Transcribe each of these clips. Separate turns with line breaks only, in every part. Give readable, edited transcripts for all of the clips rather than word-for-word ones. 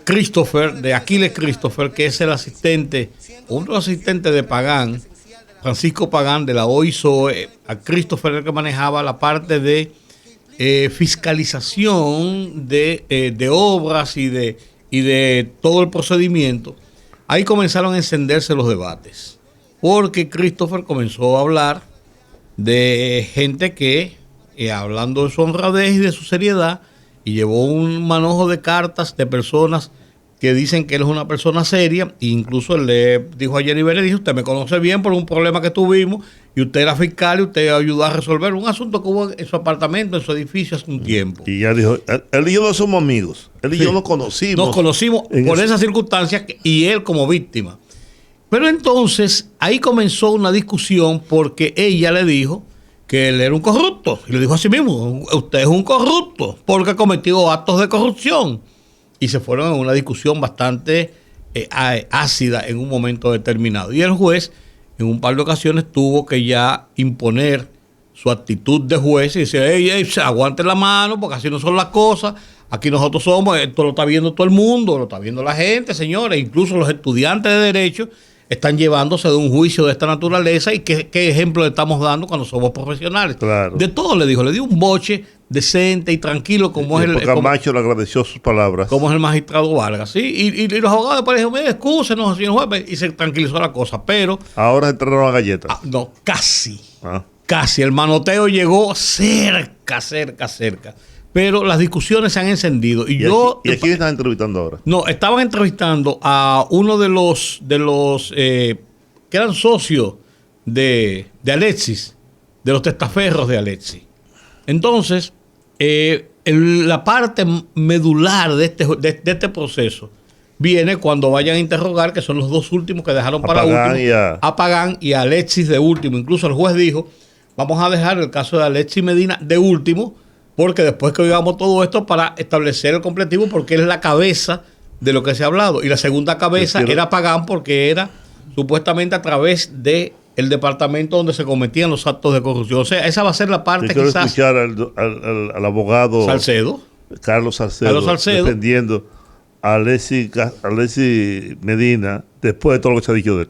Christopher, de Aquiles Christopher, que es el asistente, uno de los asistentes de Pagán, Francisco Pagán, de la OISOE. A Christopher el que manejaba la parte de fiscalización de obras y de todo el procedimiento. Ahí comenzaron a encenderse los debates, porque Christopher comenzó a hablar de gente que, hablando de su honradez y de su seriedad, y llevó un manojo de cartas de personas que dicen que él es una persona seria, e incluso él le dijo a Jenny Berenice: usted me conoce bien por un problema que tuvimos, y usted era fiscal y usted ayudó a resolver un asunto que hubo en su apartamento, en su edificio hace un tiempo.
Y ya dijo, él y yo no somos amigos, él y yo nos conocimos.
Nos conocimos por esas circunstancias y él como víctima. Pero entonces ahí comenzó una discusión porque ella le dijo que él era un corrupto. Y le dijo así mismo: usted es un corrupto porque cometió actos de corrupción. Y se fueron en una discusión bastante ácida en un momento determinado. Y el juez, en un par de ocasiones, tuvo que ya imponer su actitud de juez y decir: ey, aguante la mano, porque así no son las cosas. Aquí nosotros somos, esto lo está viendo todo el mundo, lo está viendo la gente, señores. Incluso los estudiantes de Derecho están llevándose de un juicio de esta naturaleza. ¿Y qué ejemplo le estamos dando cuando somos profesionales? Claro. De todo le dijo, le dio un boche decente y tranquilo, como es el...
Camacho le agradeció sus palabras.
Como es el magistrado Vargas, ¿sí? Y los abogados después dijeron: mire, excúsenos, señor juez, y se tranquilizó la cosa, pero...
Ahora entraron a galletas.
No, casi. Casi. El manoteo llegó cerca. Pero las discusiones se han encendido. ¿Y
a quién están entrevistando ahora?
No, estaban entrevistando a uno de los que eran socios de Alexis, de los testaferros de Alexis. Entonces, la parte medular de este proceso viene cuando vayan a interrogar, que son los dos últimos que dejaron para último, a Pagán y a Alexis de último. Incluso el juez dijo: vamos a dejar el caso de Alexis Medina de último, porque después que oigamos todo esto, para establecer el completivo, porque él es la cabeza de lo que se ha hablado. Y la segunda cabeza era Pagán, porque era supuestamente a través de el departamento donde se cometían los actos de corrupción. O sea, esa va a ser la parte
quiero quizás... escuchar al abogado Carlos Salcedo defendiendo a Alexis Medina después de todo lo que se ha dicho de él.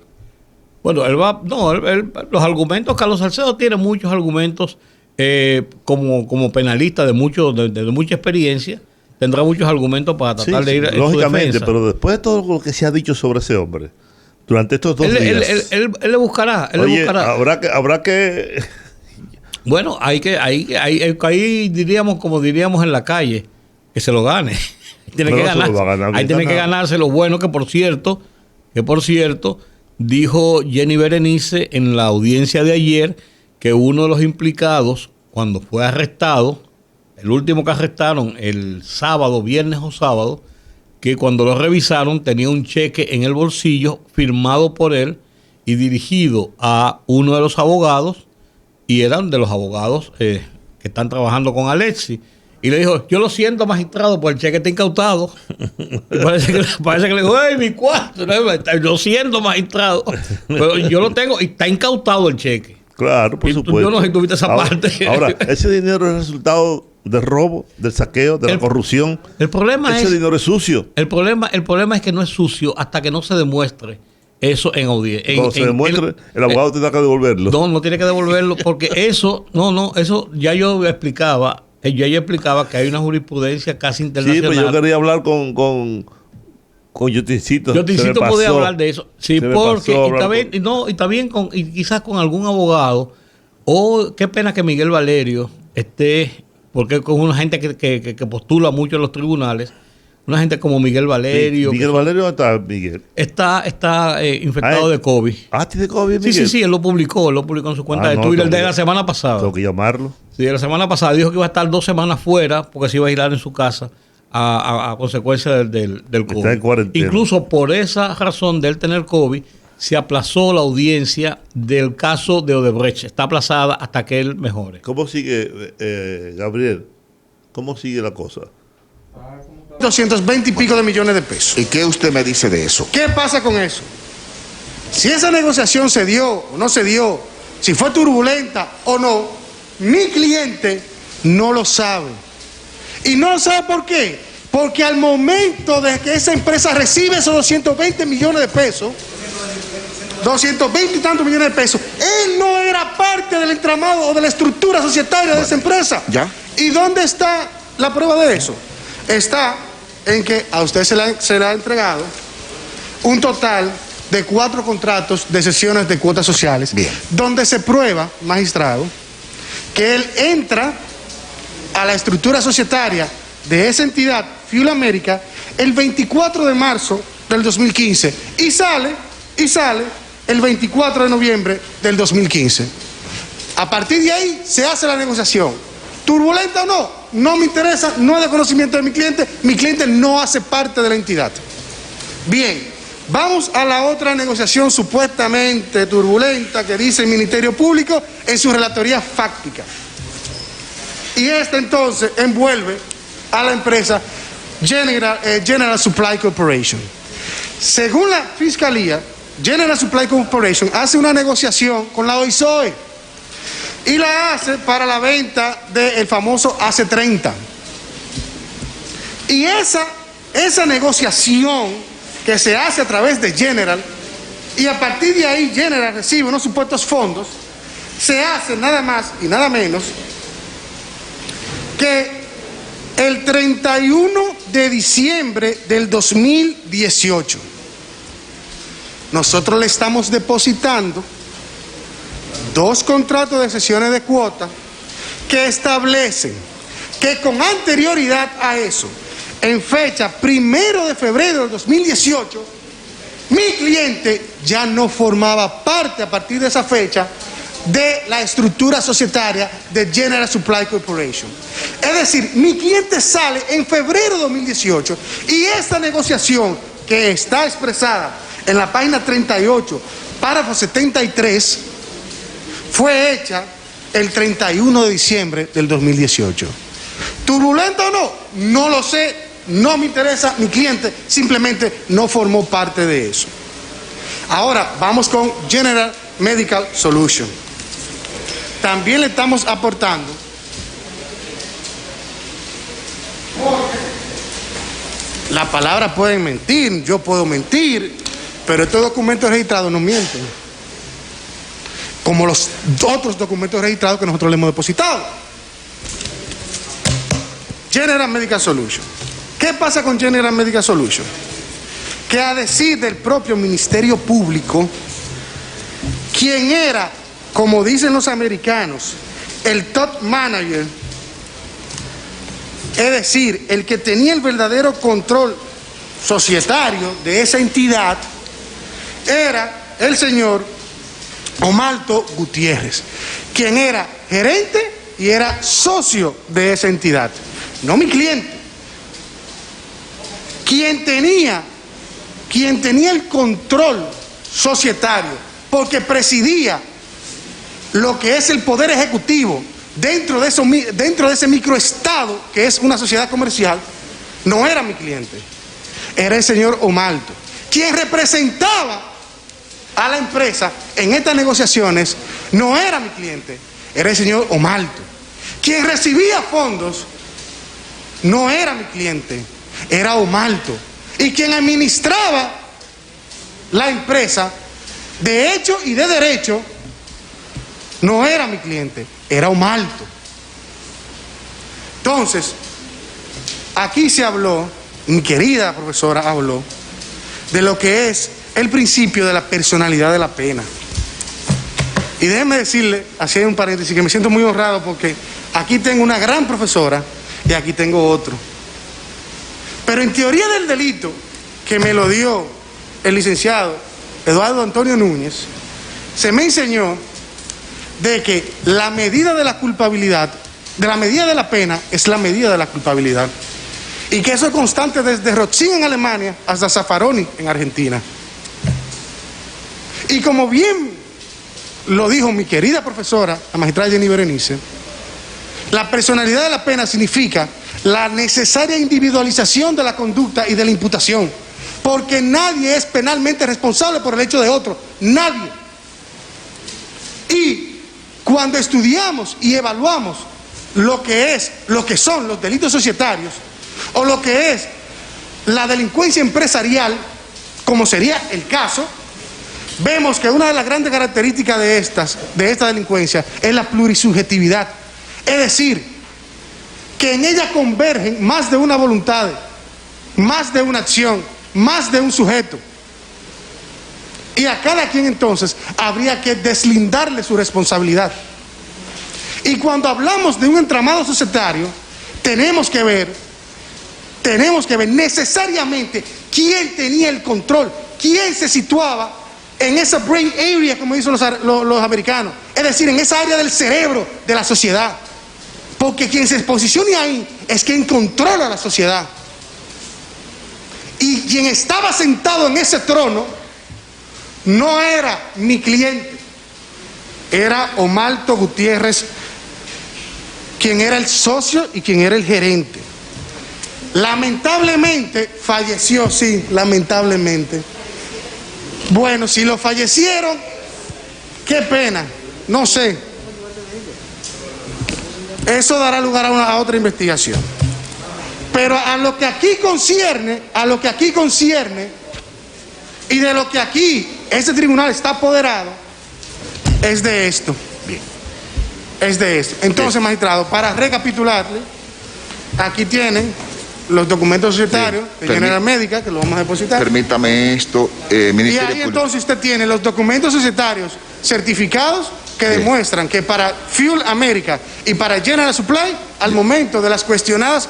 Bueno, los argumentos, Carlos Salcedo tiene muchos argumentos como penalista de mucha experiencia. Tendrá muchos argumentos para tratar de ir en su defensa.
Pero después de todo lo que se ha dicho sobre ese hombre durante estos 2 días,
él le buscará.
Habrá que
bueno, ahí diríamos, como diríamos en la calle, que se lo gane. Tiene que ganarse lo bueno, que por cierto, dijo Jenny Berenice en la audiencia de ayer que uno de los implicados, cuando fue arrestado, el último que arrestaron el viernes o sábado, que cuando lo revisaron tenía un cheque en el bolsillo firmado por él y dirigido a uno de los abogados, y eran de los abogados que están trabajando con Alexis. Y le dijo: yo lo siento, magistrado, pues el cheque está incautado. Y parece que le dijo: ¡ay, mi cuarto! Lo siento, magistrado, pero yo lo tengo y está incautado el cheque.
Claro, por supuesto.
Yo no sé si tuviste esa parte.
Ahora, ese dinero es resultado del robo, del saqueo, de la corrupción.
El problema
ese dinero es sucio.
El problema es que no es sucio hasta que no se demuestre eso en audiencia.
Cuando se demuestre, el abogado tendrá que devolverlo.
No tiene que devolverlo, porque eso ya yo explicaba que hay una jurisprudencia casi internacional.
Sí, pero yo quería hablar con Yotincito.
Yotincito podía hablar de eso. Sí, porque está bien y quizás con algún abogado. Qué pena que Miguel Valerio esté, porque con una gente que postula mucho en los tribunales, una gente como Miguel Valerio.
¿Miguel Valerio dónde está, Miguel?
Está infectado de COVID.
¿Tiene COVID, Miguel?
Sí, él lo publicó en su cuenta de Twitter de la semana pasada.
Tengo que llamarlo.
Sí, la semana pasada dijo que iba a estar 2 semanas fuera porque se iba a aislar en su casa a consecuencia del COVID.
Está en cuarentena.
Incluso por esa razón de él tener COVID, se aplazó la audiencia del caso de Odebrecht. Está aplazada hasta que él mejore.
¿Cómo sigue, Gabriel? ¿Cómo sigue la cosa?
220 y pico de millones de pesos.
¿Y qué usted me dice de eso?
¿Qué pasa con eso? Si esa negociación se dio o no se dio, si fue turbulenta o no, mi cliente no lo sabe. ¿Y no lo sabe por qué? Porque al momento de que esa empresa recibe esos 220 millones de pesos, 220 y tantos millones de pesos, él no era parte del entramado o de la estructura societaria de esa empresa.
¿Ya?
¿Y dónde está la prueba de eso? Está en que a usted se le ha entregado un total de 4 contratos de cesiones de cuotas sociales.
Bien.
Donde se prueba, magistrado, que él entra a la estructura societaria de esa entidad, Fuel America, el 24 de marzo del 2015 y sale el 24 de noviembre del 2015. A partir de ahí se hace la negociación. ¿Turbulenta o no? No me interesa, no es de conocimiento de mi cliente no hace parte de la entidad. Bien, vamos a la otra negociación supuestamente turbulenta que dice el Ministerio Público en su relatoría fáctica. Y esta entonces envuelve a la empresa General Supply Corporation. Según la Fiscalía, General Supply Corporation hace una negociación con la OISOE y la hace para la venta del famoso AC-30. Y esa negociación que se hace a través de General, y a partir de ahí General recibe unos supuestos fondos, se hace nada más y nada menos que el 31 de diciembre del 2018. Nosotros le estamos depositando 2 contratos de cesiones de cuotas que establecen que con anterioridad a eso, en fecha 1 de febrero del 2018, mi cliente ya no formaba parte a partir de esa fecha de la estructura societaria de General Supply Corporation. Es decir, mi cliente sale en febrero de 2018 y esta negociación que está expresada en la página 38, párrafo 73, fue hecha el 31 de diciembre del 2018. ¿Turbulenta o no? No lo sé, no me interesa, mi cliente simplemente no formó parte de eso. Ahora vamos con General Medical Solution. También le estamos aportando, la palabra puede mentir, yo puedo mentir, pero estos documentos registrados no mienten, como los otros documentos registrados que nosotros le hemos depositado. General Medical Solution. ¿Qué pasa con General Medical Solution? Que a decir del propio Ministerio Público, quien era, como dicen los americanos, el top manager, es decir, el que tenía el verdadero control societario de esa entidad, era el señor Omalto Gutiérrez, quien era gerente y era socio de esa entidad, no mi cliente. Quien tenía el control societario, porque presidía lo que es el poder ejecutivo dentro de ese microestado que es una sociedad comercial, no era mi cliente, era el señor Omalto. Quien representaba a la empresa en estas negociaciones no era mi cliente, era el señor Omalto. Quien recibía fondos no era mi cliente, era Omalto. Y quien administraba la empresa de hecho y de derecho no era mi cliente, era Omalto. Entonces, aquí se habló, mi querida profesora habló, de lo que es el principio de la personalidad de la pena. Y déjenme decirle, así hay un paréntesis, que me siento muy honrado porque aquí tengo una gran profesora y aquí tengo otro. Pero en teoría del delito, que me lo dio el licenciado Eduardo Antonio Núñez, se me enseñó de que la medida de la culpabilidad, de la medida de la pena, es la medida de la culpabilidad. Y que eso es constante desde Rothschild en Alemania hasta Zaffaroni en Argentina. Y como bien lo dijo mi querida profesora, la magistrada Jenny Berenice, la personalidad de la pena significa la necesaria individualización de la conducta y de la imputación, porque nadie es penalmente responsable por el hecho de otro, nadie. Y cuando estudiamos y evaluamos lo que son los delitos societarios, o lo que es la delincuencia empresarial, como sería el caso, vemos que una de las grandes características de esta delincuencia es la plurisubjetividad. Es decir, que en ella convergen más de una voluntad, más de una acción, más de un sujeto. Y a cada quien entonces habría que deslindarle su responsabilidad. Y cuando hablamos de un entramado societario, tenemos que ver necesariamente quién tenía el control, quién se situaba en esa brain area, como dicen los americanos, es decir, en esa área del cerebro de la sociedad. Porque quien se posicione ahí es quien controla la sociedad. Y quien estaba sentado en ese trono no era mi cliente, era Omalto Gutiérrez, quien era el socio y quien era el gerente. Lamentablemente falleció, sí, lamentablemente. Bueno, si lo fallecieron, qué pena, no sé. Eso dará lugar a otra investigación. Pero a lo que aquí concierne, y de lo que aquí este tribunal está apoderado, es de esto. Bien. Es de esto. Entonces, bien, magistrado, para recapitularle, aquí tienen los documentos societarios de General Médica, que lo vamos a depositar.
Permítame esto, Ministerio
Y ahí entonces usted tiene los documentos societarios certificados que demuestran que para Fuel America y para General Supply, al momento de las cuestionadas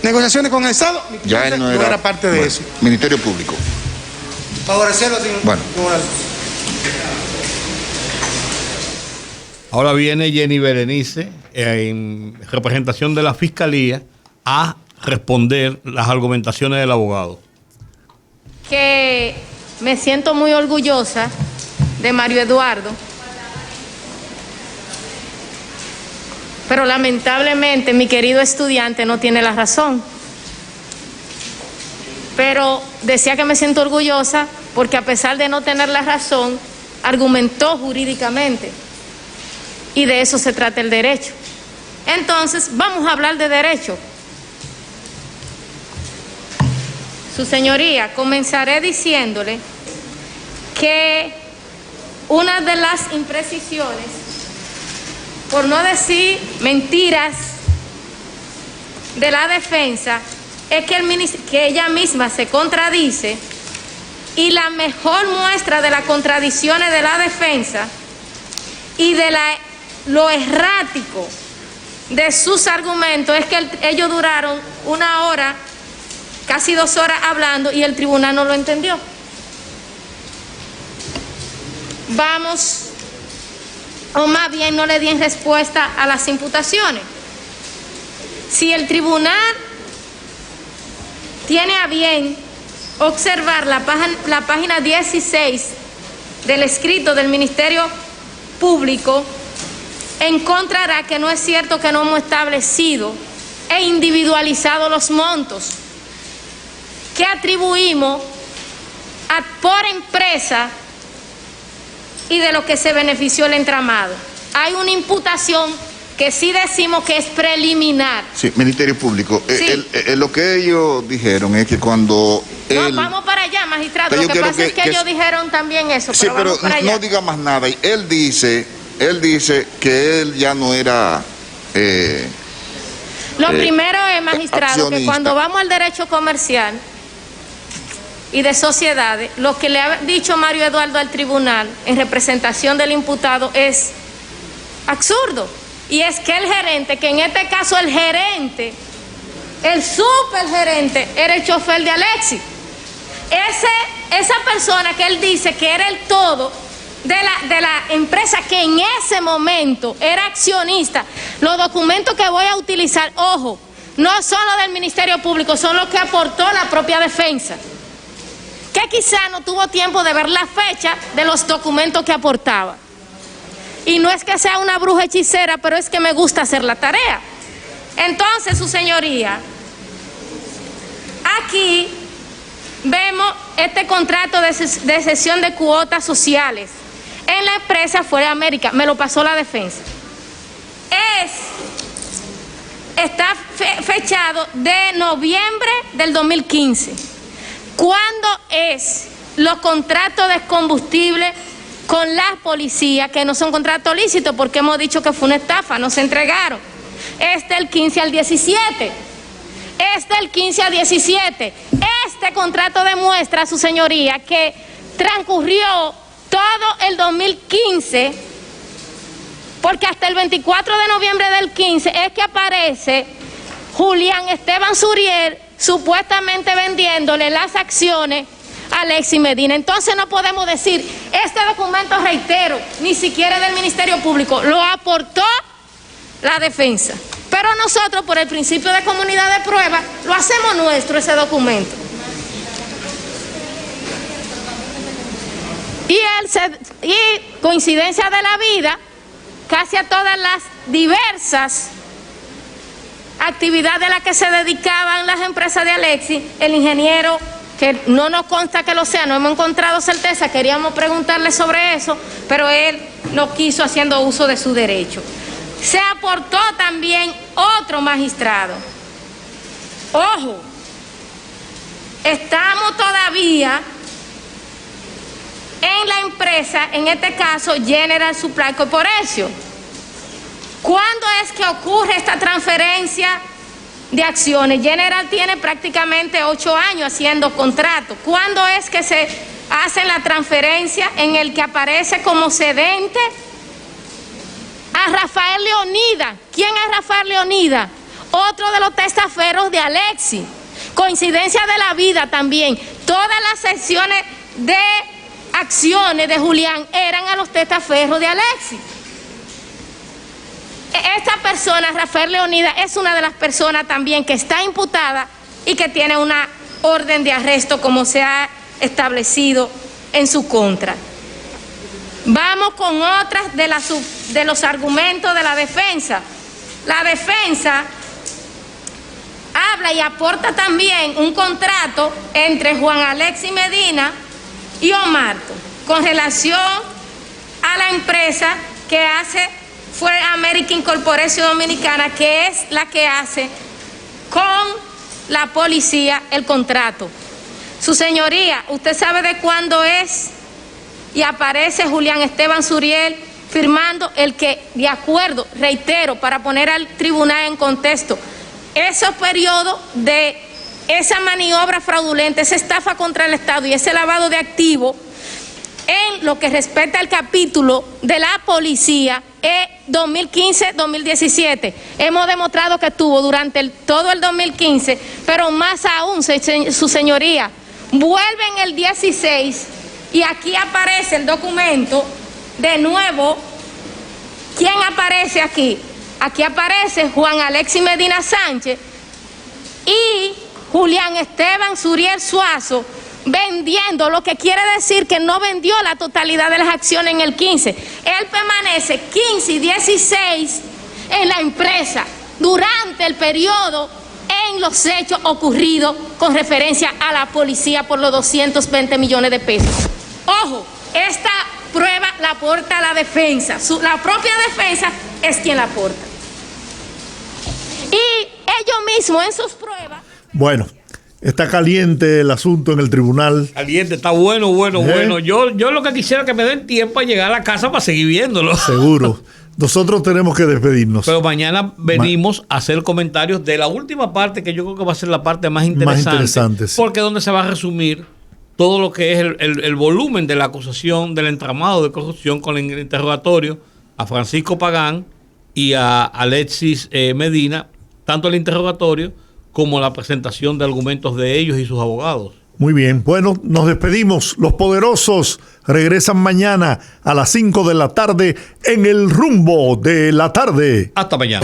negociaciones con el Estado,
ya él no era
parte de eso.
Ministerio Público.
Favorecerlo, señor.
Bueno.
Ahora viene Jenny Berenice, en representación de la Fiscalía, a responder las argumentaciones del abogado.
Que me siento muy orgullosa de Mario Eduardo, pero lamentablemente mi querido estudiante no tiene la razón. Pero decía que me siento orgullosa porque a pesar de no tener la razón, argumentó jurídicamente. Y de eso se trata el derecho. Entonces, vamos a hablar de derecho. Su señoría, comenzaré diciéndole que una de las imprecisiones, por no decir mentiras, de la defensa es que ella misma se contradice, y la mejor muestra de las contradicciones de la defensa y de lo errático de sus argumentos es que ellos duraron 1 hora, casi 2 horas hablando, y el tribunal no lo entendió. Vamos, o más bien no le di respuesta a las imputaciones. Si el tribunal tiene a bien observar la página 16 del escrito del Ministerio Público, encontrará que no es cierto que no hemos establecido e individualizado los montos que atribuimos por empresa y de lo que se benefició el entramado. Hay una imputación que sí decimos que es preliminar.
Sí, Ministerio Público.
Sí.
Lo que ellos dijeron es que cuando
no, vamos para allá, magistrado. Lo que pasa es que ellos dijeron también eso.
Sí, pero no diga más nada. Y él dice que él ya no era...
Lo primero es, magistrado, accionista, que cuando vamos al derecho comercial y de sociedades, lo que le ha dicho Mario Eduardo al tribunal en representación del imputado es absurdo. Y es que el gerente, que en este caso el gerente, el supergerente, era el chofer de Alexis. Esa persona que él dice que era el todo de la empresa, que en ese momento era accionista. Los documentos que voy a utilizar, ojo, no son los del Ministerio Público, son los que aportó la propia defensa, que quizá no tuvo tiempo de ver la fecha de los documentos que aportaba. Y no es que sea una bruja hechicera, pero es que me gusta hacer la tarea. Entonces, su señoría, aquí vemos este contrato de cesión de cuotas sociales en la empresa Fuel America. Me lo pasó la defensa. Está fechado de noviembre del 2015. ¿Cuándo es los contratos de combustible con la policía, que no son contratos lícitos porque hemos dicho que fue una estafa, no se entregaron? Es del 15 al 17. Es del 15 al 17. Este contrato demuestra, su señoría, que transcurrió todo el 2015, porque hasta el 24 de noviembre del 15 es que aparece Julián Esteban Suriel supuestamente vendiéndole las acciones a Alexis Medina. Entonces no podemos decir, este documento, reitero, ni siquiera del Ministerio Público, lo aportó la defensa. Pero nosotros, por el principio de comunidad de prueba, lo hacemos nuestro ese documento. Y coincidencia de la vida, casi a todas las diversas actividades a las que se dedicaban las empresas de Alexis, el ingeniero, que no nos consta que lo sea, no hemos encontrado certeza, queríamos preguntarle sobre eso, pero él lo quiso haciendo uso de su derecho. Se aportó también otro magistrado. Ojo, estamos todavía en la empresa, en este caso General Supply Corporation. ¿Cuándo es que ocurre esta transferencia de acciones? General tiene prácticamente 8 años haciendo contratos. ¿Cuándo es que se hace la transferencia en el que aparece como cedente a Rafael Leonidas? ¿Quién es Rafael Leonidas? Otro de los testaferros de Alexis. Coincidencia de la vida también. Todas las secciones de acciones de Julián eran a los testaferros de Alexis. Esta persona, Rafael Leonidas, es una de las personas también que está imputada y que tiene una orden de arresto como se ha establecido en su contra. Vamos con otras de los argumentos de la defensa. La defensa habla y aporta también un contrato entre Juan Alexis Medina y Omarto con relación a la empresa que fue American Corporation Dominicana, que es la que hace con la policía el contrato. Su señoría, ¿usted sabe de cuándo es? Y aparece Julián Esteban Suriel firmando el que, de acuerdo, reitero, para poner al tribunal en contexto, esos periodos de esa maniobra fraudulenta, esa estafa contra el Estado y ese lavado de activos, en lo que respecta al capítulo de la policía, 2015-2017. Hemos demostrado que estuvo durante todo el 2015, pero más aún, su señoría, vuelven el 16 y aquí aparece el documento de nuevo. ¿Quién aparece aquí? Aquí aparece Juan Alexis Medina Sánchez y Julián Esteban Suriel Suazo vendiendo, lo que quiere decir que no vendió la totalidad de las acciones en el 15. Él permanece 15 y 16 en la empresa durante el periodo en los hechos ocurridos con referencia a la policía por los 220 millones de pesos. Ojo, esta prueba la aporta la defensa, la propia defensa es quien la aporta. Y ellos mismos en sus pruebas...
Bueno, está caliente el asunto en el tribunal.
Caliente, está bueno. Yo lo que quisiera es que me den tiempo a llegar a la casa para seguir viéndolo.
Seguro. Nosotros tenemos que despedirnos.
Pero mañana venimos a hacer comentarios de la última parte, que yo creo que va a ser la parte más interesante. Sí. Porque es donde se va a resumir todo lo que es el volumen de la acusación del entramado de corrupción con el interrogatorio a Francisco Pagán y a Alexis Medina, tanto el interrogatorio como la presentación de argumentos de ellos y sus abogados.
Muy bien, bueno, nos despedimos. Los poderosos regresan mañana a las 5 de la tarde en El Rumbo de la Tarde.
Hasta mañana.